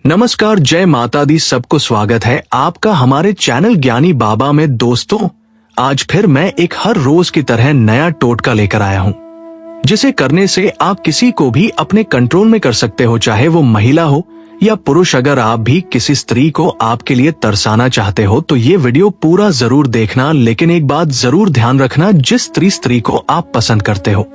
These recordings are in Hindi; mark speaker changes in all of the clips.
Speaker 1: नमस्कार, जय माता दी। सबको स्वागत है आपका हमारे चैनल ज्ञानी बाबा में। दोस्तों, आज फिर मैं एक हर रोज की तरह नया टोटका लेकर आया हूँ, जिसे करने से आप किसी को भी अपने कंट्रोल में कर सकते हो, चाहे वो महिला हो या पुरुष। अगर आप भी किसी स्त्री को आपके लिए तरसाना चाहते हो तो ये वीडियो पूरा जरूर देखना। लेकिन एक बात जरूर ध्यान रखना, जिस स्त्री को आप पसंद करते हो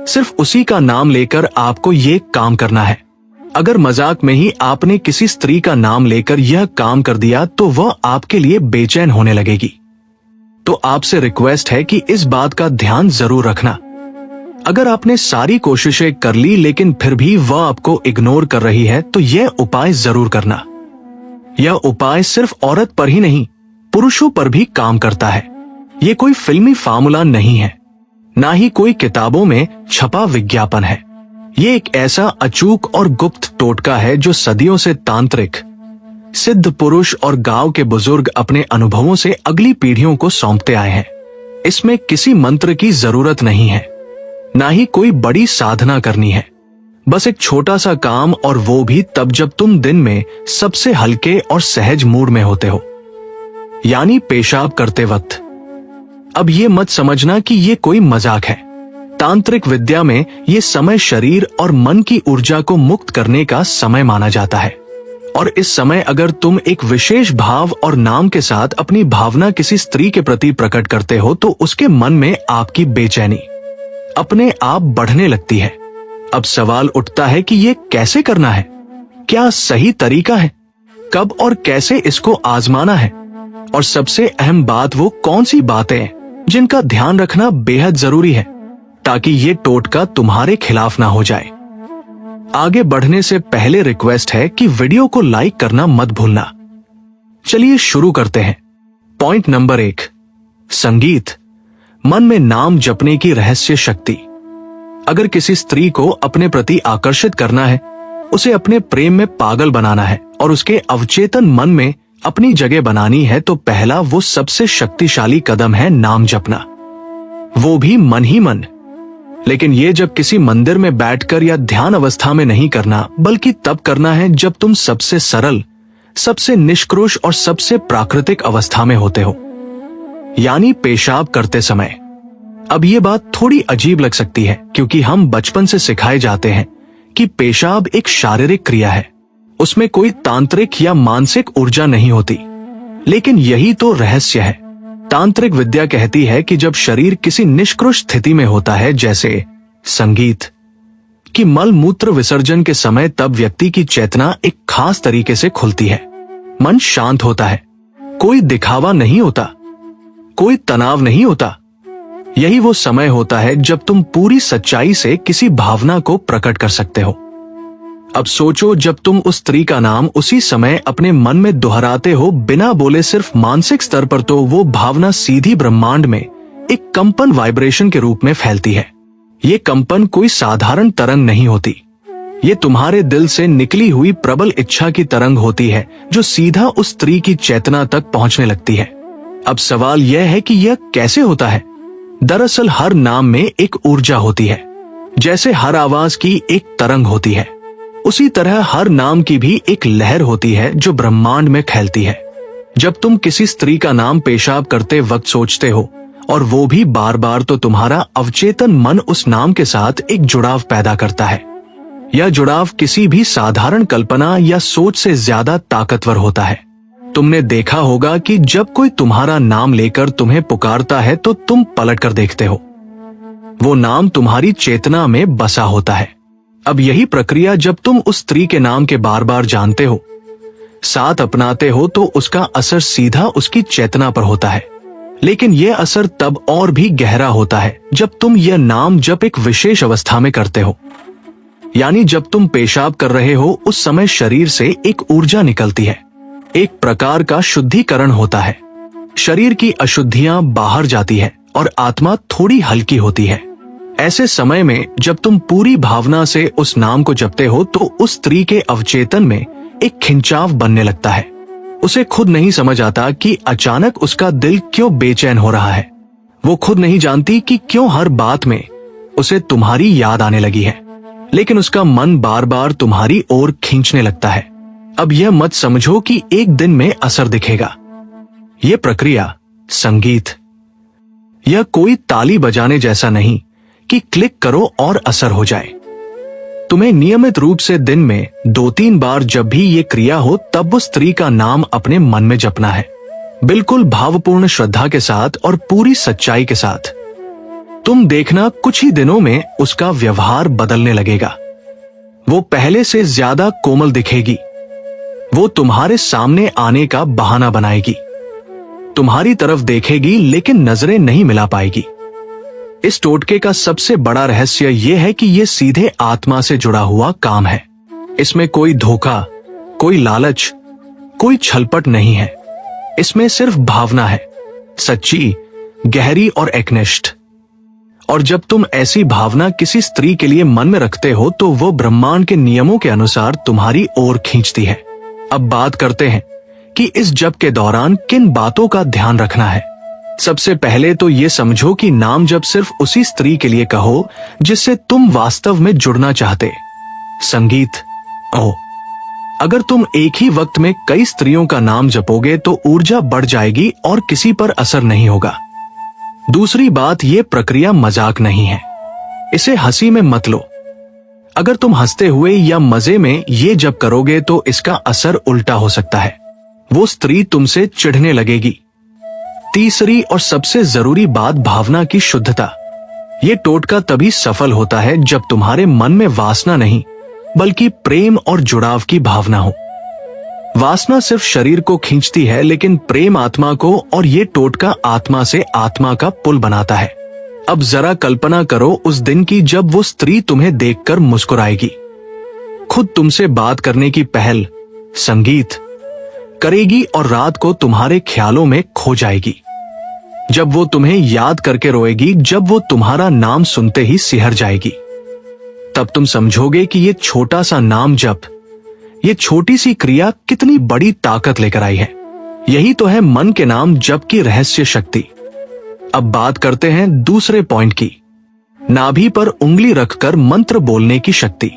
Speaker 1: सिर्फ उसी का नाम लेकर आपको ये काम करना है। अगर मजाक में ही आपने किसी स्त्री का नाम लेकर यह काम कर दिया तो वह आपके लिए बेचैन होने लगेगी। तो आपसे रिक्वेस्ट है कि इस बात का ध्यान जरूर रखना। अगर आपने सारी कोशिशें कर ली लेकिन फिर भी वह आपको इग्नोर कर रही है तो यह उपाय जरूर करना। यह उपाय सिर्फ औरत पर ही नहीं, पुरुषों पर भी काम करता है। ये कोई फिल्मी फार्मूला नहीं है, ना ही कोई किताबों में छपा विज्ञापन है। ये एक ऐसा अचूक और गुप्त टोटका है जो सदियों से तांत्रिक, सिद्ध पुरुष और गांव के बुजुर्ग अपने अनुभवों से अगली पीढ़ियों को सौंपते आए हैं। इसमें किसी मंत्र की जरूरत नहीं है, ना ही कोई बड़ी साधना करनी है। बस एक छोटा सा काम, और वो भी तब जब तुम दिन में सबसे हल्के और सहज मूड में होते हो, यानी पेशाब करते वक्त। अब ये मत समझना कि ये कोई मजाक है। तांत्रिक विद्या में ये समय शरीर और मन की ऊर्जा को मुक्त करने का समय माना जाता है। और इस समय अगर तुम एक विशेष भाव और नाम के साथ अपनी भावना किसी स्त्री के प्रति प्रकट करते हो तो उसके मन में आपकी बेचैनी अपने आप बढ़ने लगती है। अब सवाल उठता है कि ये कैसे करना है, क्या सही तरीका है, कब और कैसे इसको आजमाना है, और सबसे अहम बात वो कौन सी बातें जिनका ध्यान रखना बेहद जरूरी है ताकि ये टोटका तुम्हारे खिलाफ ना हो जाए। आगे बढ़ने से पहले रिक्वेस्ट है कि वीडियो को लाइक करना मत भूलना। चलिए शुरू करते हैं। पॉइंट नंबर 1, संगीत। मन में नाम जपने की रहस्य शक्ति। अगर किसी स्त्री को अपने प्रति आकर्षित करना है, उसे अपने प्रेम में पागल बनाना है और उसके अवचेतन मन में अपनी जगह बनानी है तो पहला वो सबसे शक्तिशाली कदम है नाम जपना, वो भी मन ही मन। लेकिन ये जब किसी मंदिर में बैठकर या ध्यान अवस्था में नहीं करना, बल्कि तब करना है जब तुम सबसे सरल, सबसे निष्क्रोश और सबसे प्राकृतिक अवस्था में होते हो, यानी पेशाब करते समय। अब ये बात थोड़ी अजीब लग सकती है क्योंकि हम बचपन से सिखाए जाते हैं कि पेशाब एक शारीरिक क्रिया है, उसमें कोई तांत्रिक या मानसिक ऊर्जा नहीं होती। लेकिन यही तो रहस्य है। तांत्रिक विद्या कहती है कि जब शरीर किसी निष्क्रिय स्थिति में होता है, जैसे संगीत कि मल मूत्र विसर्जन के समय, तब व्यक्ति की चेतना एक खास तरीके से खुलती है। मन शांत होता है, कोई दिखावा नहीं होता, कोई तनाव नहीं होता। यही वो समय होता है जब तुम पूरी सच्चाई से किसी भावना को प्रकट कर सकते हो। अब सोचो, जब तुम उस स्त्री का नाम उसी समय अपने मन में दोहराते हो बिना बोले, सिर्फ मानसिक स्तर पर, तो वो भावना सीधी ब्रह्मांड में एक कंपन, वाइब्रेशन के रूप में फैलती है। ये कंपन कोई साधारण तरंग नहीं होती, ये तुम्हारे दिल से निकली हुई प्रबल इच्छा की तरंग होती है जो सीधा उस स्त्री की चेतना तक पहुंचने लगती है। अब सवाल यह है कि यह कैसे होता है। दरअसल हर नाम में एक ऊर्जा होती है। जैसे हर आवाज की एक तरंग होती है, उसी तरह हर नाम की भी एक लहर होती है जो ब्रह्मांड में फैलती है। जब तुम किसी स्त्री का नाम पेशाब करते वक्त सोचते हो, और वो भी बार बार, तो तुम्हारा अवचेतन मन उस नाम के साथ एक जुड़ाव पैदा करता है। यह जुड़ाव किसी भी साधारण कल्पना या सोच से ज्यादा ताकतवर होता है। तुमने देखा होगा कि जब कोई तुम्हारा नाम लेकर तुम्हें पुकारता है तो तुम पलट कर देखते हो, वो नाम तुम्हारी चेतना में बसा होता है। अब यही प्रक्रिया जब तुम उस स्त्री के नाम के बार बार जानते हो, साथ अपनाते हो, तो उसका असर सीधा उसकी चेतना पर होता है। लेकिन यह असर तब और भी गहरा होता है जब तुम यह नाम जप एक विशेष अवस्था में करते हो, यानी जब तुम पेशाब कर रहे हो उस समय शरीर से एक ऊर्जा निकलती है, एक प्रकार का शुद्धिकरण होता है। शरीर की अशुद्धियां बाहर जाती है और आत्मा थोड़ी हल्की होती है। ऐसे समय में जब तुम पूरी भावना से उस नाम को जपते हो तो उस स्त्री के अवचेतन में एक खिंचाव बनने लगता है। उसे खुद नहीं समझ आता कि अचानक उसका दिल क्यों बेचैन हो रहा है। वो खुद नहीं जानती कि क्यों हर बात में उसे तुम्हारी याद आने लगी है, लेकिन उसका मन बार बार तुम्हारी ओर खींचने लगता है। अब यह मत समझो कि एक दिन में असर दिखेगा। यह प्रक्रिया संगीत, यह कोई ताली बजाने जैसा नहीं कि क्लिक करो और असर हो जाए। तुम्हें नियमित रूप से दिन में 2-3 बार जब भी ये क्रिया हो तब उस स्त्री का नाम अपने मन में जपना है, बिल्कुल भावपूर्ण श्रद्धा के साथ और पूरी सच्चाई के साथ। तुम देखना कुछ ही दिनों में उसका व्यवहार बदलने लगेगा। वो पहले से ज्यादा कोमल दिखेगी। वो तुम्हारे सामने आने का बहाना बनाएगी, तुम्हारी तरफ देखेगी लेकिन नजरें नहीं मिला पाएगी। इस टोटके का सबसे बड़ा रहस्य यह है कि यह सीधे आत्मा से जुड़ा हुआ काम है। इसमें कोई धोखा, कोई लालच, कोई छलपट नहीं है। इसमें सिर्फ भावना है, सच्ची, गहरी और एकनिष्ठ। और जब तुम ऐसी भावना किसी स्त्री के लिए मन में रखते हो तो वो ब्रह्मांड के नियमों के अनुसार तुम्हारी ओर खींचती है। अब बात करते हैं कि इस जप के दौरान किन बातों का ध्यान रखना है। सबसे पहले तो ये समझो कि नाम जप सिर्फ उसी स्त्री के लिए कहो जिससे तुम वास्तव में जुड़ना चाहते। संगीत, अगर तुम एक ही वक्त में कई स्त्रियों का नाम जपोगे तो ऊर्जा बढ़ जाएगी और किसी पर असर नहीं होगा। दूसरी बात, ये प्रक्रिया मजाक नहीं है, इसे हंसी में मत लो। अगर तुम हंसते हुए या मजे में ये जप करोगे तो इसका असर उल्टा हो सकता है, वो स्त्री तुमसे चिढ़ने लगेगी। तीसरी और सबसे जरूरी बात, भावना की शुद्धता। ये टोटका तभी सफल होता है जब तुम्हारे मन में वासना नहीं बल्कि प्रेम और जुड़ाव की भावना हो। वासना सिर्फ शरीर को खींचती है लेकिन प्रेम आत्मा को, और ये टोटका आत्मा से आत्मा का पुल बनाता है। अब जरा कल्पना करो उस दिन की जब वो स्त्री तुम्हें देखकर मुस्कुराएगी, खुद तुमसे बात करने की पहल, संगीत करेगी और रात को तुम्हारे ख्यालों में खो जाएगी। जब वो तुम्हें याद करके रोएगी, जब वो तुम्हारा नाम सुनते ही सिहर जाएगी, तब तुम समझोगे कि ये छोटा सा नाम जप, ये छोटी सी क्रिया कितनी बड़ी ताकत लेकर आई है। यही तो है मन के नाम जप की रहस्य शक्ति। अब बात करते हैं दूसरे पॉइंट की, नाभि पर उंगली रखकर मंत्र बोलने की शक्ति।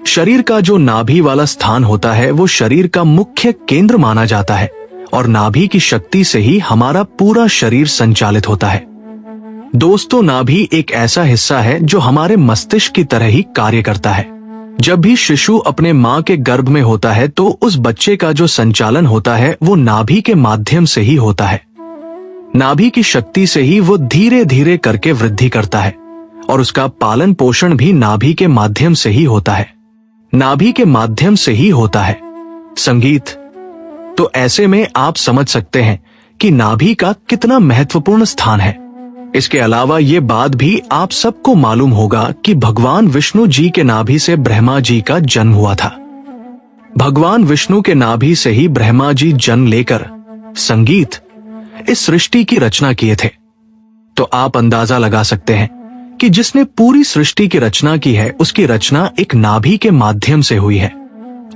Speaker 1: शरीर का जो नाभि वाला स्थान होता है वो शरीर का मुख्य केंद्र माना जाता है और नाभि की शक्ति से ही हमारा पूरा शरीर संचालित होता है। दोस्तों, नाभि एक ऐसा हिस्सा है जो हमारे मस्तिष्क की तरह ही कार्य करता है। जब भी शिशु अपने माँ के गर्भ में होता है तो उस बच्चे का जो संचालन होता है वो नाभि के माध्यम से ही होता है। नाभि की शक्ति से ही वो धीरे धीरे करके वृद्धि करता है और उसका पालन पोषण भी नाभि के माध्यम से ही होता है, नाभि के माध्यम से ही होता है। संगीत, तो ऐसे में आप समझ सकते हैं कि नाभि का कितना महत्वपूर्ण स्थान है। इसके अलावा ये बात भी आप सबको मालूम होगा कि भगवान विष्णु जी के नाभि से ब्रह्मा जी का जन्म हुआ था। भगवान विष्णु के नाभि से ही ब्रह्मा जी जन्म लेकर संगीत इस सृष्टि की रचना किए थे। तो आप अंदाजा लगा सकते हैं कि जिसने पूरी सृष्टि की रचना की है उसकी रचना एक नाभि के माध्यम से हुई है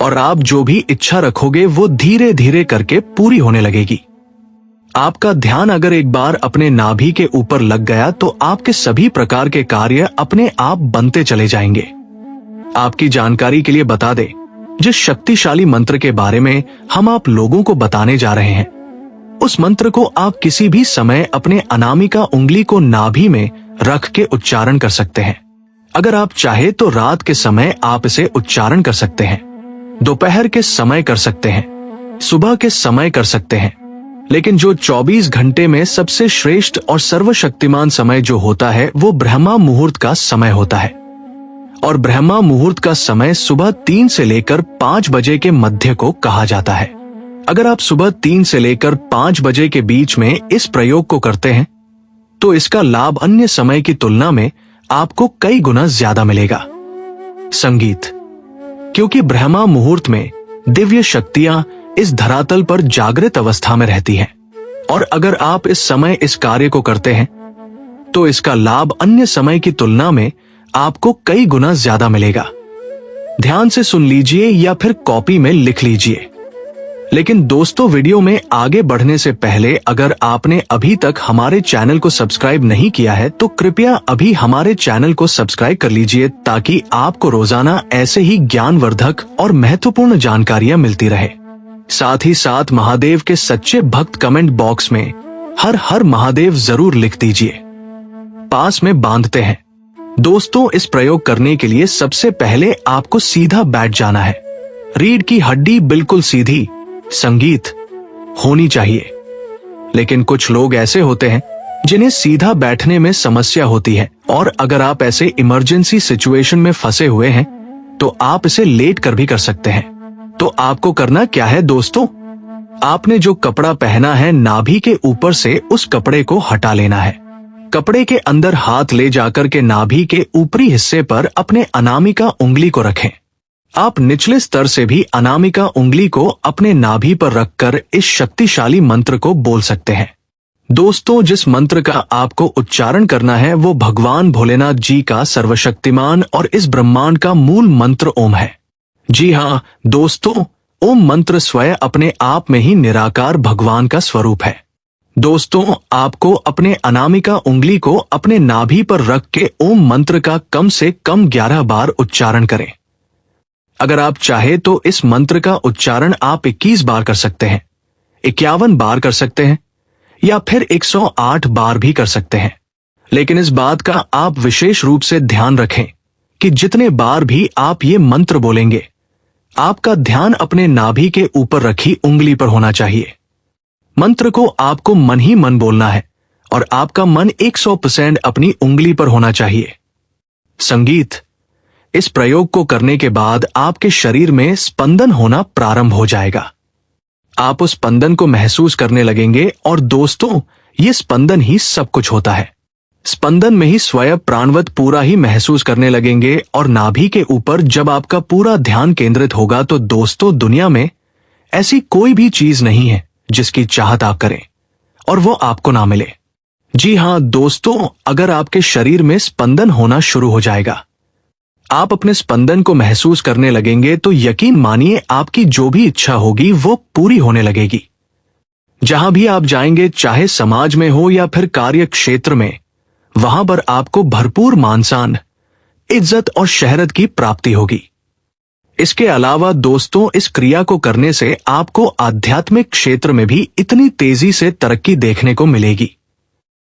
Speaker 1: और आप जो भी इच्छा रखोगे वो धीरे धीरे करके पूरी होने लगेगी। आपका ध्यान अगर एक बार अपने नाभि के ऊपर लग गया तो आपके सभी प्रकार के कार्य अपने आप बनते चले जाएंगे। आपकी जानकारी के लिए बता दें, जिस शक्तिशाली मंत्र के बारे में हम आप लोगों को बताने जा रहे हैं, उस मंत्र को आप किसी भी समय अपने अनामिका उंगली को नाभि में रख के उच्चारण कर सकते हैं। अगर आप चाहे तो रात के समय आप इसे उच्चारण कर सकते हैं, दोपहर के समय कर सकते हैं, सुबह के समय कर सकते हैं, लेकिन जो 24 घंटे में सबसे श्रेष्ठ और सर्वशक्तिमान समय जो होता है वो ब्रह्मा मुहूर्त का समय होता है। और ब्रह्मा मुहूर्त का समय सुबह 3 से लेकर 5 बजे के मध्य को कहा जाता है। अगर आप सुबह 3 से लेकर 5 बजे के बीच में इस प्रयोग को करते हैं तो इसका लाभ अन्य समय की तुलना में आपको कई गुना ज्यादा मिलेगा। संगीत, क्योंकि ब्रह्मा मुहूर्त में दिव्य शक्तियां इस धरातल पर जागृत अवस्था में रहती हैं और अगर आप इस समय इस कार्य को करते हैं तो इसका लाभ अन्य समय की तुलना में आपको कई गुना ज्यादा मिलेगा। ध्यान से सुन लीजिए या फिर कॉपी में लिख लीजिए। लेकिन दोस्तों, वीडियो में आगे बढ़ने से पहले अगर आपने अभी तक हमारे चैनल को सब्सक्राइब नहीं किया है तो कृपया अभी हमारे चैनल को सब्सक्राइब कर लीजिए, ताकि आपको रोजाना ऐसे ही ज्ञानवर्धक और महत्वपूर्ण जानकारियां मिलती रहे। साथ ही साथ महादेव के सच्चे भक्त कमेंट बॉक्स में हर हर महादेव जरूर लिख दीजिए। पास में बांधते हैं। दोस्तों, इस प्रयोग करने के लिए सबसे पहले आपको सीधा बैठ जाना है। रीढ़ की हड्डी बिल्कुल सीधी, संगीत होनी चाहिए। लेकिन कुछ लोग ऐसे होते हैं जिन्हें सीधा बैठने में समस्या होती है, और अगर आप ऐसे इमरजेंसी सिचुएशन में फंसे हुए हैं तो आप इसे लेट कर भी कर सकते हैं। तो आपको करना क्या है दोस्तों, आपने जो कपड़ा पहना है नाभि के ऊपर से उस कपड़े को हटा लेना है। कपड़े के अंदर हाथ ले जाकर के नाभि के ऊपरी हिस्से पर अपने अनामिका उंगली को रखें। आप निचले स्तर से भी अनामिका उंगली को अपने नाभि पर रखकर इस शक्तिशाली मंत्र को बोल सकते हैं। दोस्तों, जिस मंत्र का आपको उच्चारण करना है वो भगवान भोलेनाथ जी का सर्वशक्तिमान और इस ब्रह्मांड का मूल मंत्र ओम है। जी हाँ दोस्तों, ओम मंत्र स्वयं अपने आप में ही निराकार भगवान का स्वरूप है। दोस्तों, आपको अपने अनामिका उंगली को अपने नाभि पर रख के ओम मंत्र का कम से कम 11 बार उच्चारण करें। अगर आप चाहे तो इस मंत्र का उच्चारण आप 21 बार कर सकते हैं, 51 बार कर सकते हैं, या फिर 108 बार भी कर सकते हैं। लेकिन इस बात का आप विशेष रूप से ध्यान रखें कि जितने बार भी आप ये मंत्र बोलेंगे, आपका ध्यान अपने नाभि के ऊपर रखी उंगली पर होना चाहिए। मंत्र को आपको मन ही मन बोलना है और आपका मन 100% अपनी उंगली पर होना चाहिए। संगीत। इस प्रयोग को करने के बाद आपके शरीर में स्पंदन होना प्रारंभ हो जाएगा। आप उस स्पंदन को महसूस करने लगेंगे, और दोस्तों, ये स्पंदन ही सब कुछ होता है। स्पंदन में ही स्वयं प्राणवत पूरा ही महसूस करने लगेंगे, और नाभि के ऊपर जब आपका पूरा ध्यान केंद्रित होगा तो दोस्तों, दुनिया में ऐसी कोई भी चीज नहीं है जिसकी चाहत आप करें और वो आपको ना मिले। जी हाँ दोस्तों, अगर आपके शरीर में स्पंदन होना शुरू हो जाएगा, आप अपने स्पंदन को महसूस करने लगेंगे, तो यकीन मानिए आपकी जो भी इच्छा होगी वो पूरी होने लगेगी। जहां भी आप जाएंगे, चाहे समाज में हो या फिर कार्य क्षेत्र में, वहां पर आपको भरपूर मान सम्मान, इज्जत और शोहरत की प्राप्ति होगी। इसके अलावा दोस्तों, इस क्रिया को करने से आपको आध्यात्मिक क्षेत्र में भी इतनी तेजी से तरक्की देखने को मिलेगी